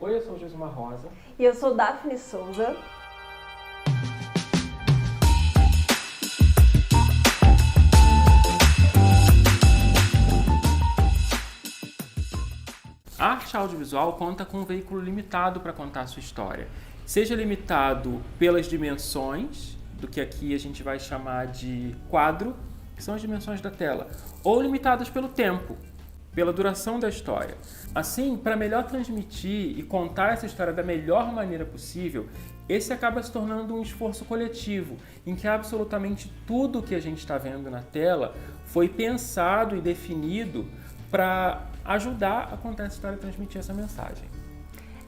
Oi, eu sou o Josimar Rosa. E eu sou Daphne Souza. A arte audiovisual conta com um veículo limitado para contar a sua história. Seja limitado pelas dimensões, do que aqui a gente vai chamar de quadro, que são as dimensões da tela, ou limitadas pelo tempo, pela duração da história. Assim, para melhor transmitir e contar essa história da melhor maneira possível, esse acaba se tornando um esforço coletivo, em que absolutamente tudo que a gente está vendo na tela foi pensado e definido para ajudar a contar essa história e transmitir essa mensagem.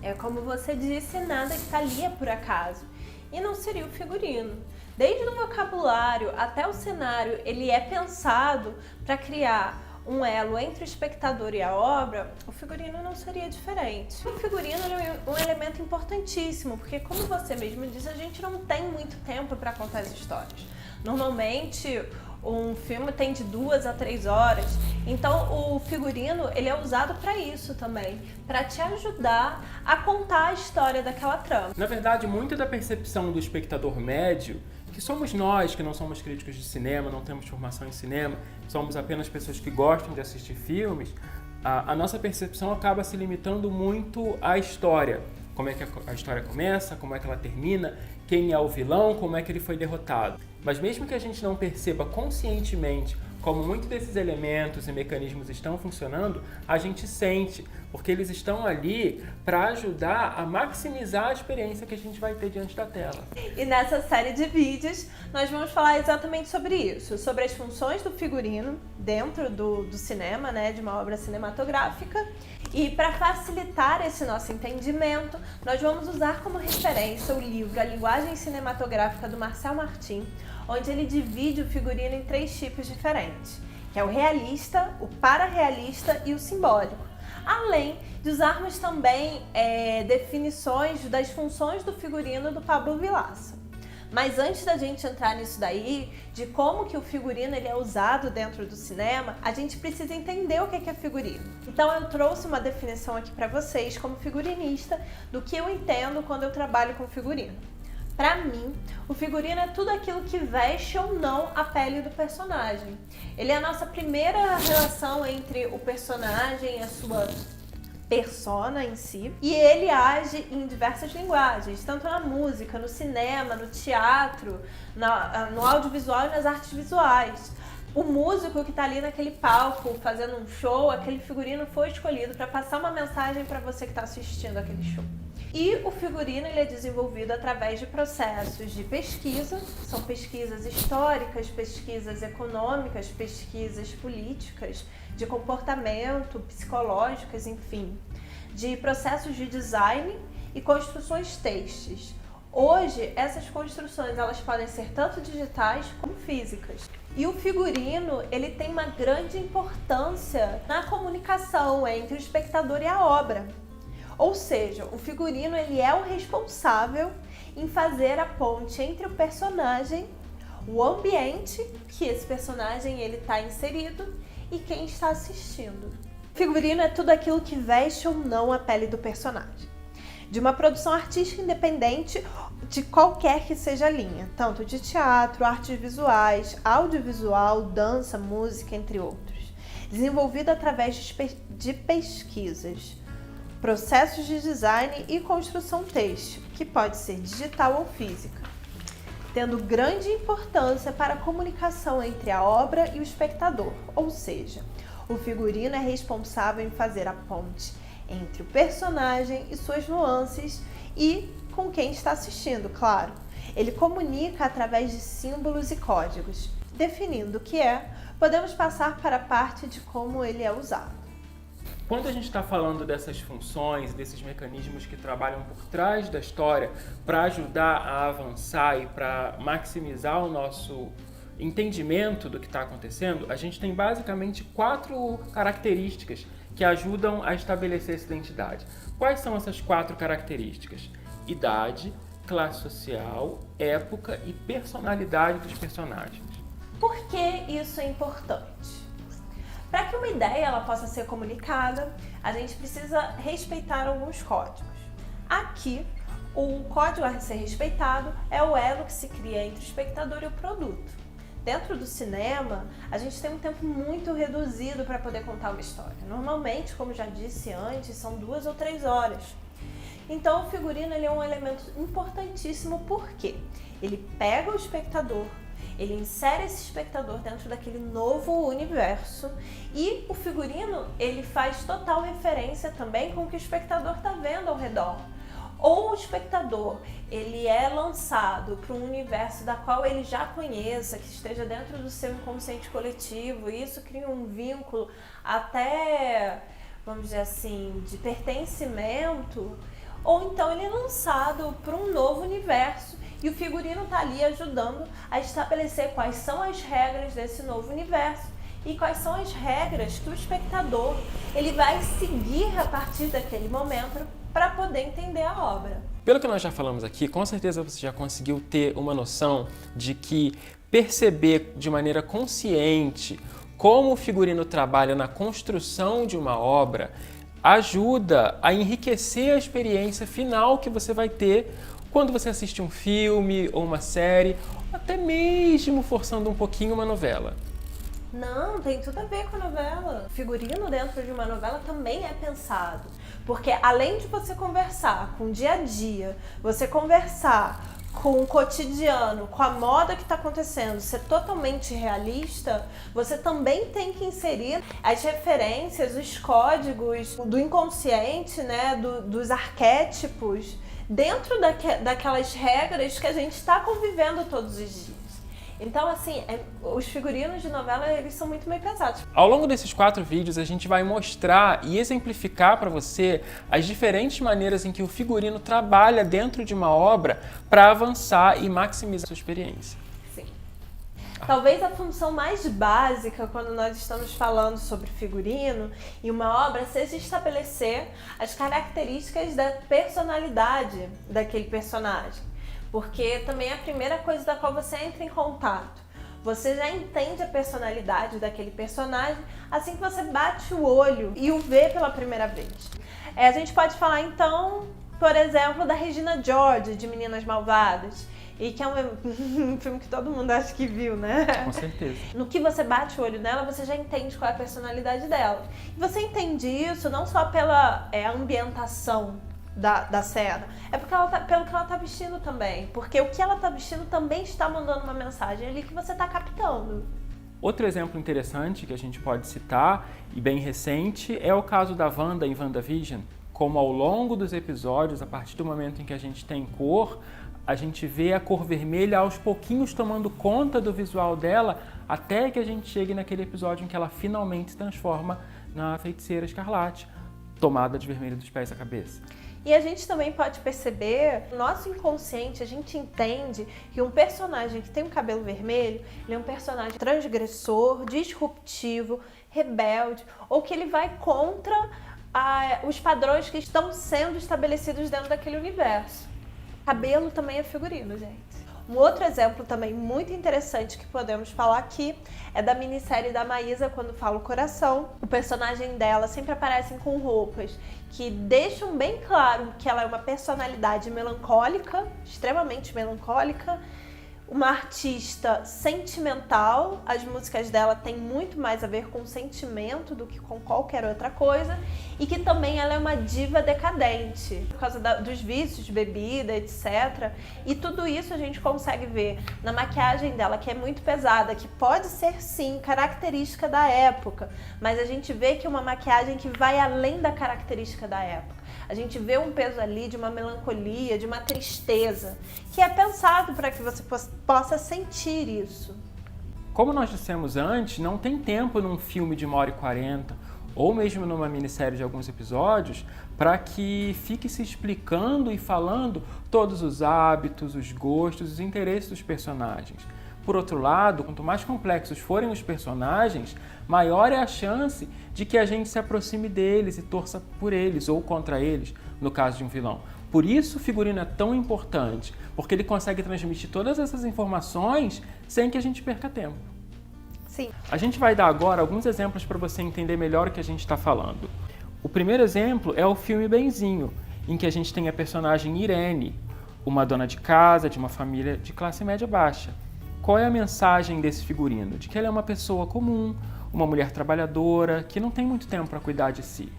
É como você disse, nada que está ali é por acaso. E não seria o figurino. Desde o vocabulário até o cenário, ele é pensado para criar um elo entre o espectador e a obra. O figurino não seria diferente. O figurino é um elemento importantíssimo, porque como você mesmo diz, a gente não tem muito tempo para contar as histórias. Normalmente, um filme tem de 2 a 3 horas, então o figurino ele é usado para isso também, para te ajudar a contar a história daquela trama. Na verdade, muito da percepção do espectador médio, que somos nós, que não somos críticos de cinema, não temos formação em cinema, somos apenas pessoas que gostam de assistir filmes, a nossa percepção acaba se limitando muito à história. Como é que a história começa, como é que ela termina, quem é o vilão, como é que ele foi derrotado. Mas mesmo que a gente não perceba conscientemente como muitos desses elementos e mecanismos estão funcionando, a gente sente, porque eles estão ali para ajudar a maximizar a experiência que a gente vai ter diante da tela. E nessa série de vídeos, nós vamos falar exatamente sobre isso, sobre as funções do figurino dentro do cinema, né, de uma obra cinematográfica. E para facilitar esse nosso entendimento, nós vamos usar como referência o livro A Linguagem Cinematográfica do Marcel Martin, onde ele divide o figurino em 3 tipos diferentes, que é o realista, o pararealista e o simbólico. Além de usarmos também definições das funções do figurino do Pablo Vilaça. Mas antes da gente entrar nisso daí, de como que o figurino ele é usado dentro do cinema, a gente precisa entender o que é figurino. Então eu trouxe uma definição aqui para vocês, como figurinista, do que eu entendo quando eu trabalho com figurino. Para mim, o figurino é tudo aquilo que veste ou não a pele do personagem. Ele é a nossa primeira relação entre o personagem e a sua persona em si, e ele age em diversas linguagens, tanto na música, no cinema, no teatro, no audiovisual e nas artes visuais. O músico que está ali naquele palco fazendo um show, aquele figurino foi escolhido para passar uma mensagem para você que está assistindo aquele show. E o figurino ele é desenvolvido através de processos de pesquisa, são pesquisas históricas, pesquisas econômicas, pesquisas políticas, de comportamento, psicológicas, enfim, de processos de design e construções têxteis. Hoje, essas construções elas podem ser tanto digitais como físicas. E o figurino ele tem uma grande importância na comunicação entre o espectador e a obra. Ou seja, o figurino ele é o responsável em fazer a ponte entre o personagem, o ambiente que esse personagem ele está inserido e quem está assistindo. O figurino é tudo aquilo que veste ou não a pele do personagem. De uma produção artística independente de qualquer que seja a linha, tanto de teatro, artes visuais, audiovisual, dança, música, entre outros. Desenvolvido através de pesquisas, processos de design e construção têxtil, que pode ser digital ou física, tendo grande importância para a comunicação entre a obra e o espectador, ou seja, o figurino é responsável em fazer a ponte entre o personagem e suas nuances e com quem está assistindo, claro. Ele comunica através de símbolos e códigos. Definindo o que é, podemos passar para a parte de como ele é usado. Quando a gente está falando dessas funções, desses mecanismos que trabalham por trás da história para ajudar a avançar e para maximizar o nosso entendimento do que está acontecendo, a gente tem basicamente 4 características que ajudam a estabelecer essa identidade. Quais são essas 4 características? Idade, classe social, época e personalidade dos personagens. Por que isso é importante? Para que uma ideia ela possa ser comunicada, a gente precisa respeitar alguns códigos. Aqui, o código a ser respeitado é o elo que se cria entre o espectador e o produto. Dentro do cinema, a gente tem um tempo muito reduzido para poder contar uma história. Normalmente, como já disse antes, são 2 ou 3 horas. Então, o figurino ele é um elemento importantíssimo porque ele pega o espectador, ele insere esse espectador dentro daquele novo universo e o figurino ele faz total referência também com o que o espectador está vendo ao redor. Ou o espectador ele é lançado para um universo da qual ele já conheça, que esteja dentro do seu inconsciente coletivo, e isso cria um vínculo até, vamos dizer assim, de pertencimento, ou então ele é lançado para um novo universo e o figurino está ali ajudando a estabelecer quais são as regras desse novo universo e quais são as regras que o espectador ele vai seguir a partir daquele momento para poder entender a obra. Pelo que nós já falamos aqui, com certeza você já conseguiu ter uma noção de que perceber de maneira consciente como o figurino trabalha na construção de uma obra ajuda a enriquecer a experiência final que você vai ter quando você assiste um filme ou uma série, ou até mesmo forçando um pouquinho uma novela. Não, tem tudo a ver com a novela. O figurino dentro de uma novela também é pensado. Porque além de você conversar com o dia a dia, você conversar com o cotidiano, com a moda que está acontecendo, ser totalmente realista, você também tem que inserir as referências, os códigos do inconsciente, né, dos arquétipos, dentro daquelas regras que a gente está convivendo todos os dias. Então, assim, os figurinos de novela, eles são muito bem pensados. Ao longo desses 4 vídeos, a gente vai mostrar e exemplificar para você as diferentes maneiras em que o figurino trabalha dentro de uma obra para avançar e maximizar a sua experiência. Sim. Talvez a função mais básica, quando nós estamos falando sobre figurino em uma obra, seja estabelecer as características da personalidade daquele personagem. Porque também é a primeira coisa da qual você entra em contato. Você já entende a personalidade daquele personagem assim que você bate o olho e o vê pela primeira vez. A gente pode falar então, por exemplo, da Regina George, de Meninas Malvadas. E que é um filme que todo mundo acha que viu, né? Com certeza. No que você bate o olho nela, você já entende qual é a personalidade dela. E você entende isso não só pela ambientação da cena, é porque pelo que ela tá vestindo também. Porque o que ela tá vestindo também está mandando uma mensagem ali que você tá captando. Outro exemplo interessante que a gente pode citar, e bem recente, é o caso da Wanda em WandaVision. Como ao longo dos episódios, a partir do momento em que a gente tem cor, a gente vê a cor vermelha aos pouquinhos tomando conta do visual dela, até que a gente chegue naquele episódio em que ela finalmente se transforma na Feiticeira Escarlate, tomada de vermelho dos pés à cabeça. E a gente também pode perceber, no nosso inconsciente, a gente entende que um personagem que tem um cabelo vermelho, ele é um personagem transgressor, disruptivo, rebelde, ou que ele vai contra os padrões que estão sendo estabelecidos dentro daquele universo. Cabelo também é figurino, gente. Um outro exemplo também muito interessante que podemos falar aqui é da minissérie da Maísa, Quando Fala o Coração. O personagem dela sempre aparece com roupas que deixam bem claro que ela é uma personalidade melancólica, extremamente melancólica, uma artista sentimental. As músicas dela têm muito mais a ver com sentimento do que com qualquer outra coisa, e que também ela é uma diva decadente por causa dos vícios de bebida, etc. E tudo isso a gente consegue ver na maquiagem dela, que é muito pesada, que pode ser sim característica da época, mas a gente vê que é uma maquiagem que vai além da característica da época. A gente vê um peso ali de uma melancolia, de uma tristeza, que é pensado para que você possa sentir isso. Como nós dissemos antes, não tem tempo num filme de 1h40 ou mesmo numa minissérie de alguns episódios para que fique se explicando e falando todos os hábitos, os gostos, os interesses dos personagens. Por outro lado, quanto mais complexos forem os personagens, maior é a chance de que a gente se aproxime deles e torça por eles ou contra eles, no caso de um vilão. Por isso o figurino é tão importante, porque ele consegue transmitir todas essas informações sem que a gente perca tempo. Sim. A gente vai dar agora alguns exemplos para você entender melhor o que a gente está falando. O primeiro exemplo é o filme Benzinho. em que a gente tem a personagem Irene, uma dona de casa de uma família de classe média baixa. Qual é a mensagem desse figurino? De que ela é uma pessoa comum, uma mulher trabalhadora, que não tem muito tempo para cuidar de si.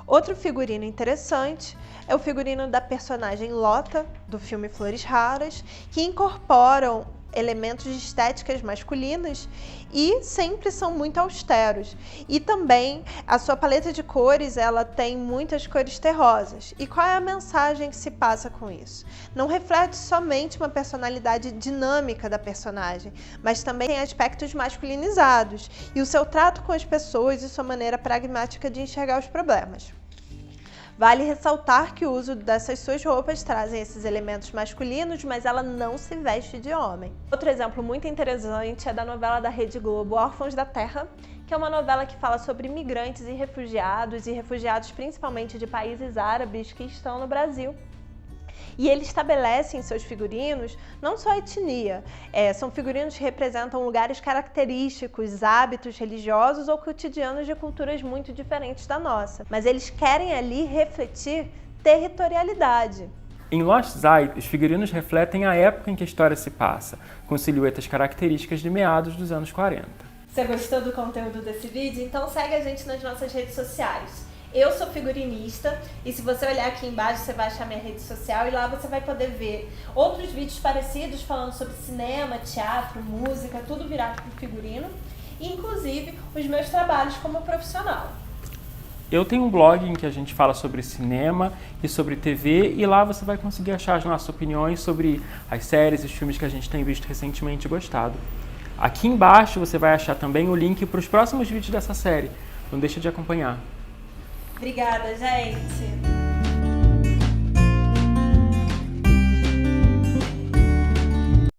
Outro figurino interessante é o figurino da personagem Lota, do filme Flores Raras, que incorporam elementos de estéticas masculinas e sempre são muito austeros. E também a sua paleta de cores, ela tem muitas cores terrosas. E qual é a mensagem que se passa com isso? Não reflete somente uma personalidade dinâmica da personagem, mas também tem aspectos masculinizados e o seu trato com as pessoas e sua maneira pragmática de enxergar os problemas. Vale ressaltar que o uso dessas suas roupas trazem esses elementos masculinos, mas ela não se veste de homem. Outro exemplo muito interessante é da novela da Rede Globo, Órfãos da Terra, que é uma novela que fala sobre imigrantes e refugiados principalmente de países árabes que estão no Brasil. E ele estabelece em seus figurinos não só a etnia, são figurinos que representam lugares característicos, hábitos religiosos ou cotidianos de culturas muito diferentes da nossa. Mas eles querem ali refletir territorialidade. Em Lost Zeit, os figurinos refletem a época em que a história se passa, com silhuetas características de meados dos anos 40. Você gostou do conteúdo desse vídeo? Então segue a gente nas nossas redes sociais. Eu sou figurinista e se você olhar aqui embaixo você vai achar minha rede social e lá você vai poder ver outros vídeos parecidos falando sobre cinema, teatro, música, tudo virado por figurino, e inclusive os meus trabalhos como profissional. Eu tenho um blog em que a gente fala sobre cinema e sobre TV e lá você vai conseguir achar as nossas opiniões sobre as séries e os filmes que a gente tem visto recentemente e gostado. Aqui embaixo você vai achar também o link para os próximos vídeos dessa série. Não deixa de acompanhar. Obrigada, gente!